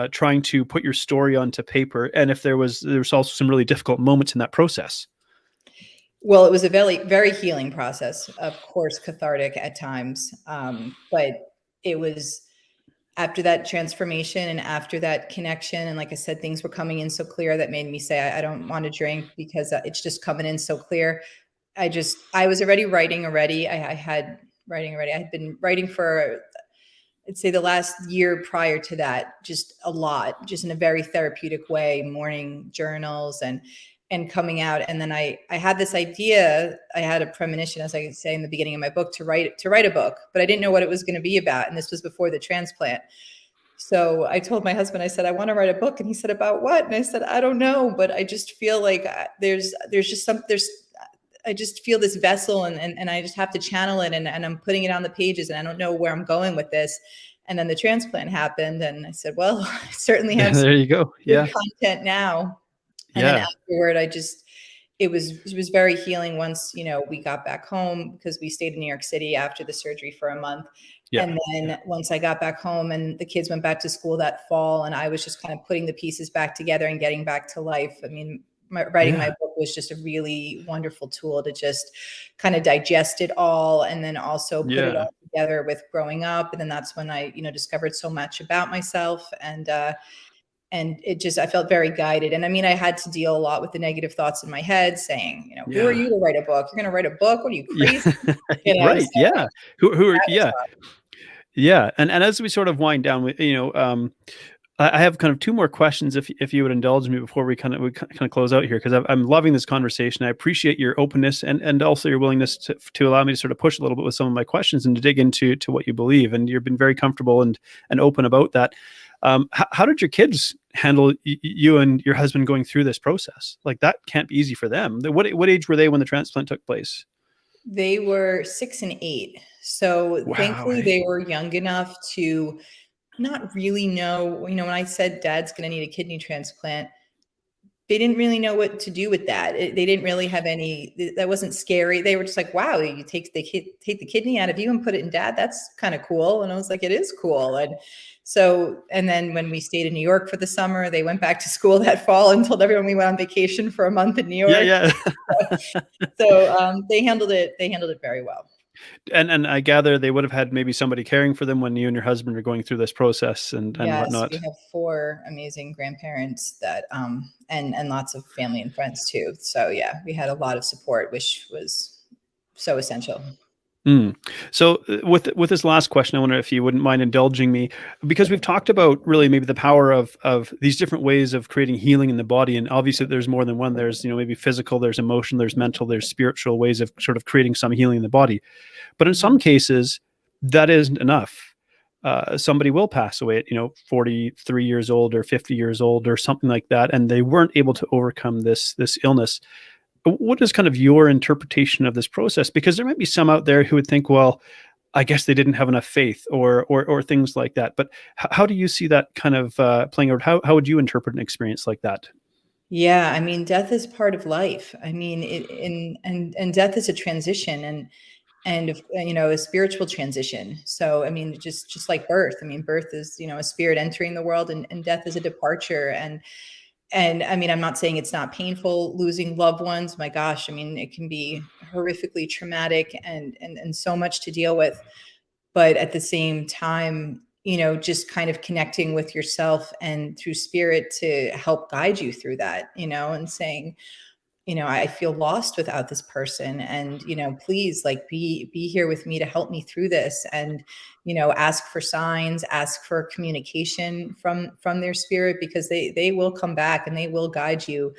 trying to put your story onto paper, and if there was also some really difficult moments in that process. Well, it was a very, very healing process, of course, cathartic at times. But it was after that transformation and after that connection. And like I said, things were coming in so clear that made me say, I don't want to drink, because it's just coming in so clear. I was already writing already. I had writing already. I had been writing for, I'd say, the last year prior to that, just a lot, just in a very therapeutic way, morning journals and coming out. And then I had this idea, I had a premonition, as I say in the beginning of my book, to write a book, but I didn't know what it was going to be about. And this was before the transplant. So I told my husband, I said, I want to write a book. And he said, about what? And I said, I don't know, but I just feel like I just feel this vessel, and I just have to channel it, and I'm putting it on the pages, and I don't know where I'm going with this. And then the transplant happened, and I said, well, I certainly have there you go. Yeah. content now. And then afterward, it was very healing once, we got back home, because we stayed in New York City after the surgery for a month. Yeah. And then once I got back home and the kids went back to school that fall, and I was just kind of putting the pieces back together and getting back to life. I mean, writing my book was just a really wonderful tool to just kind of digest it all, and then also put it all together with growing up. And then that's when I, discovered so much about myself, and it just, I felt very guided. And I mean, I had to deal a lot with the negative thoughts in my head saying, who are you to write a book? You're going to write a book? What are you, crazy? Right. So, yeah. Who are, yeah. Yeah. And as we sort of wind down with, I have kind of two more questions, if you would indulge me, before we kind of close out here, because I'm loving this conversation. I appreciate your openness and also your willingness to allow me to sort of push a little bit with some of my questions and to dig into what you believe. And you've been very comfortable and open about that. How did your kids handle you and your husband going through this process? Like, that can't be easy for them. What age were they when the transplant took place? They were 6 and 8. So thankfully they were young enough to not really know, when I said Dad's going to need a kidney transplant, they didn't really know what to do with that. They didn't really have that wasn't scary. They were just like, wow, you take the kidney out of you and put it in Dad. That's kind of cool. And I was like, it is cool. And then when we stayed in New York for the summer, they went back to school that fall and told everyone we went on vacation for a month in New York. Yeah. So they handled it very well. And I gather they would have had maybe somebody caring for them when you and your husband are going through this process and whatnot. We have 4 amazing grandparents that, and lots of family and friends too. So yeah, we had a lot of support, which was so essential. So with this last question, I wonder if you wouldn't mind indulging me, because we've talked about really maybe the power of these different ways of creating healing in the body. And obviously there's more than one. There's, maybe physical, there's emotional, there's mental, there's spiritual ways of sort of creating some healing in the body. But in some cases, that isn't enough. Somebody will pass away at, 43 years old or 50 years old or something like that, and they weren't able to overcome this illness. What is kind of your interpretation of this process? Because there might be some out there who would think, well, I guess they didn't have enough faith or things like that. But how do you see that kind of playing out? How would you interpret an experience like that? Yeah, I mean, death is part of life. I mean, and death is a transition and a spiritual transition. So, I mean, just like birth. I mean, birth is, a spirit entering the world, and death is a departure. And I mean, I'm not saying it's not painful losing loved ones. My gosh, I mean, it can be horrifically traumatic and so much to deal with. But at the same time, just kind of connecting with yourself and through spirit to help guide you through that, and saying, I feel lost without this person, and, please, like, be here with me to help me through this. And, ask for signs, ask for communication from their spirit, because they will come back and they will guide you,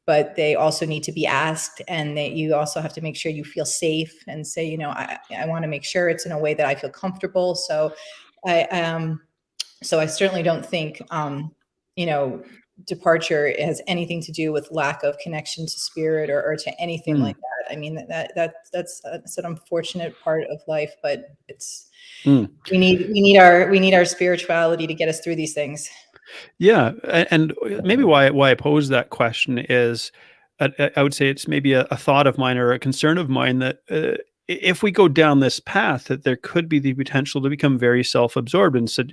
but they also need to be asked. And you also have to make sure you feel safe and say, I want to make sure it's in a way that I feel comfortable. So I certainly don't think, departure has anything to do with lack of connection to spirit, or to anything like that. I mean, that's an unfortunate part of life, but it's, we need our spirituality to get us through these things. Yeah. And maybe why I pose that question is, I would say it's maybe a thought of mine or a concern of mine that, if we go down this path, that there could be the potential to become very self-absorbed, and so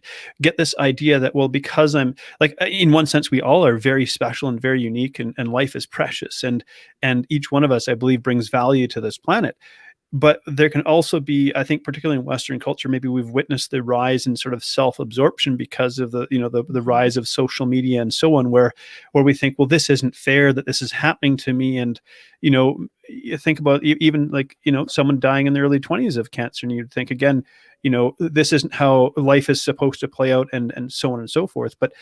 get this idea that, well, because I'm like, in one sense, we all are very special and very unique, and life is precious, and each one of us, I believe, brings value to this planet. But there can also be, I think, particularly in Western culture, maybe we've witnessed the rise in sort of self-absorption because of the rise of social media and so on, where we think, well, this isn't fair that this is happening to me. And, you think about even like, someone dying in their early 20s of cancer, and you'd think again, this isn't how life is supposed to play out, and so on and so forth. But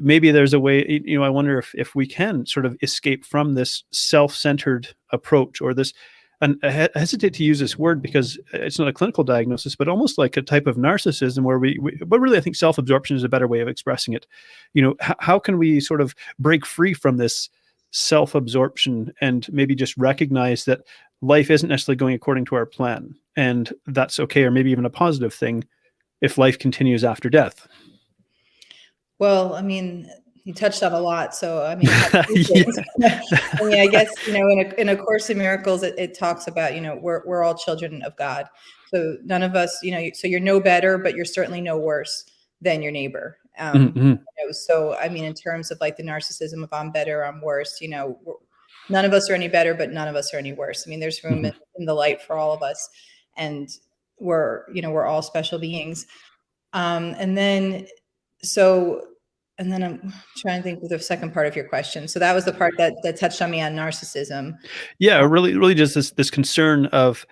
maybe there's a way, I wonder if we can sort of escape from this self-centered approach, or this, and I hesitate to use this word because it's not a clinical diagnosis, but almost like a type of narcissism where but really I think self-absorption is a better way of expressing it. How can we sort of break free from this self-absorption and maybe just recognize that life isn't necessarily going according to our plan, and that's okay, or maybe even a positive thing if life continues after death? Well, I mean, you touched on a lot. So, I mean, I mean, I guess, in A Course in Miracles, it talks about, we're all children of God. So none of us, so you're no better, but you're certainly no worse than your neighbor. So, I mean, in terms of like the narcissism of I'm better, I'm worse, none of us are any better, but none of us are any worse. I mean, there's room in the light for all of us, and we're all special beings. And then I'm trying to think of the second part of your question. So that was the part that touched on me on narcissism. Yeah, really just this concern of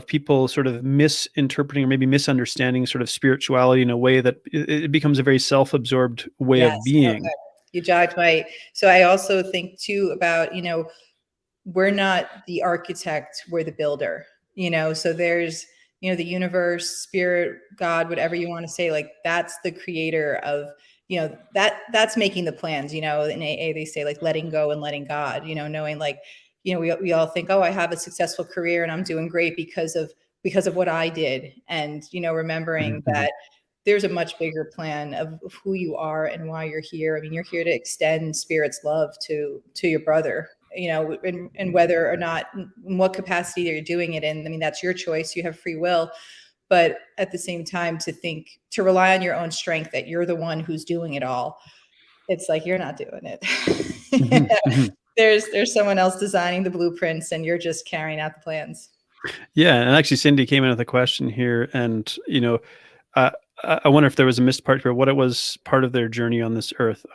people sort of misinterpreting or maybe misunderstanding sort of spirituality in a way that it becomes a very self-absorbed way of being. Okay. You jogged my. So I also think too about, we're not the architect, we're the builder, so there's, the universe, spirit, God, whatever you want to say, like that's the creator of, that's making the plans. In AA, they say like letting go and letting God, knowing like, we all think, oh, I have a successful career and I'm doing great because of what I did. And, remembering that there's a much bigger plan of who you are and why you're here. I mean, you're here to extend spirit's love to your brother, and whether or not, in what capacity you're doing it in. I mean, that's your choice. You have free will. But at the same time, to rely on your own strength, that you're the one who's doing it all. It's like, you're not doing it. There's someone else designing the blueprints and you're just carrying out the plans. Yeah. And actually, Cindy came in with a question here, and, I wonder if there was a missed part here, what it was part of their journey on this earth.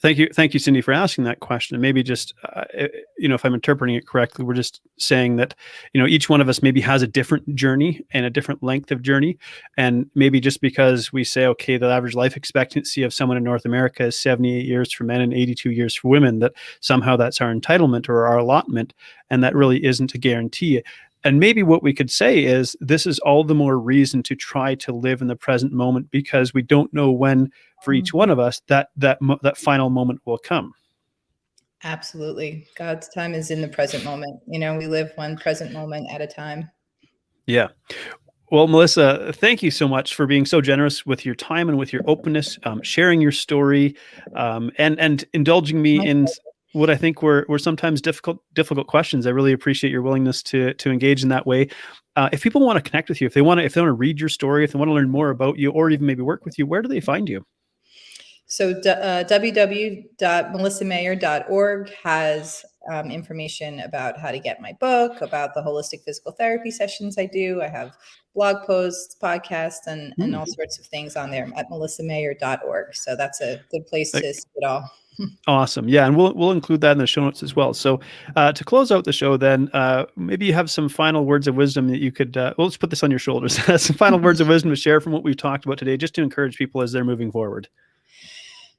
Thank you, Cindy, for asking that question. And maybe just, if I'm interpreting it correctly, we're just saying that, each one of us maybe has a different journey and a different length of journey. And maybe just because we say, okay, the average life expectancy of someone in North America is 78 years for men and 82 years for women, that somehow that's our entitlement or our allotment. And that really isn't a guarantee. And maybe what we could say is this is all the more reason to try to live in the present moment, because we don't know when, for each one of us, that final moment will come. Absolutely. God's time is in the present moment. We live one present moment at a time. Yeah. Well, Melissa, thank you so much for being so generous with your time and with your openness, sharing your story, and indulging me in what I think were sometimes difficult questions. I really appreciate your willingness to engage in that way. If people want to connect with you, if they want to read your story, if they want to learn more about you, or even maybe work with you, where do they find you? So www.melissamayer.org has information about how to get my book, about the holistic physical therapy sessions I do. I have blog posts, podcasts, and all sorts of things on there at melissamayer.org. So that's a good place to see it all. Awesome. Yeah. And we'll include that in the show notes as well. So to close out the show, then maybe you have some final words of wisdom that you could, let's put this on your shoulders. Some final words of wisdom to share from what we've talked about today, just to encourage people as they're moving forward.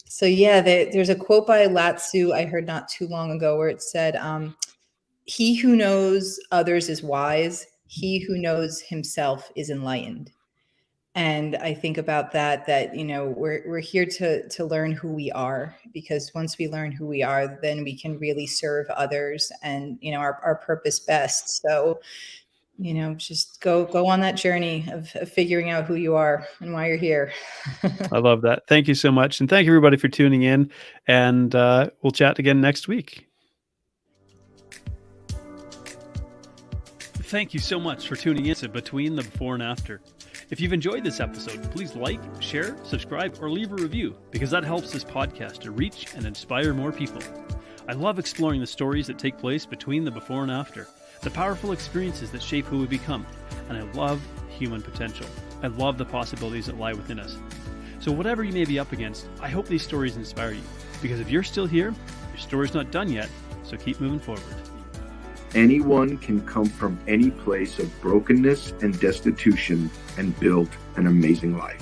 So yeah, there's a quote by Lao-Tzu I heard not too long ago where it said, he who knows others is wise. He who knows himself is enlightened. And I think about that, you know, we're here to learn who we are, because once we learn who we are, then we can really serve others and, you know, our purpose best. So, you know, just go on that journey of figuring out who you are and why you're here. I love that. Thank you so much. And thank you everybody for tuning in, and we'll chat again next week. Thank you so much for tuning in to Between the Before and After. If you've enjoyed this episode, please like, share, subscribe, or leave a review, because that helps this podcast to reach and inspire more people. I love exploring the stories that take place between the before and after, the powerful experiences that shape who we become, and I love human potential. I love the possibilities that lie within us. So whatever you may be up against, I hope these stories inspire you, because if you're still here, your story's not done yet, so keep moving forward. Anyone can come from any place of brokenness and destitution and build an amazing life.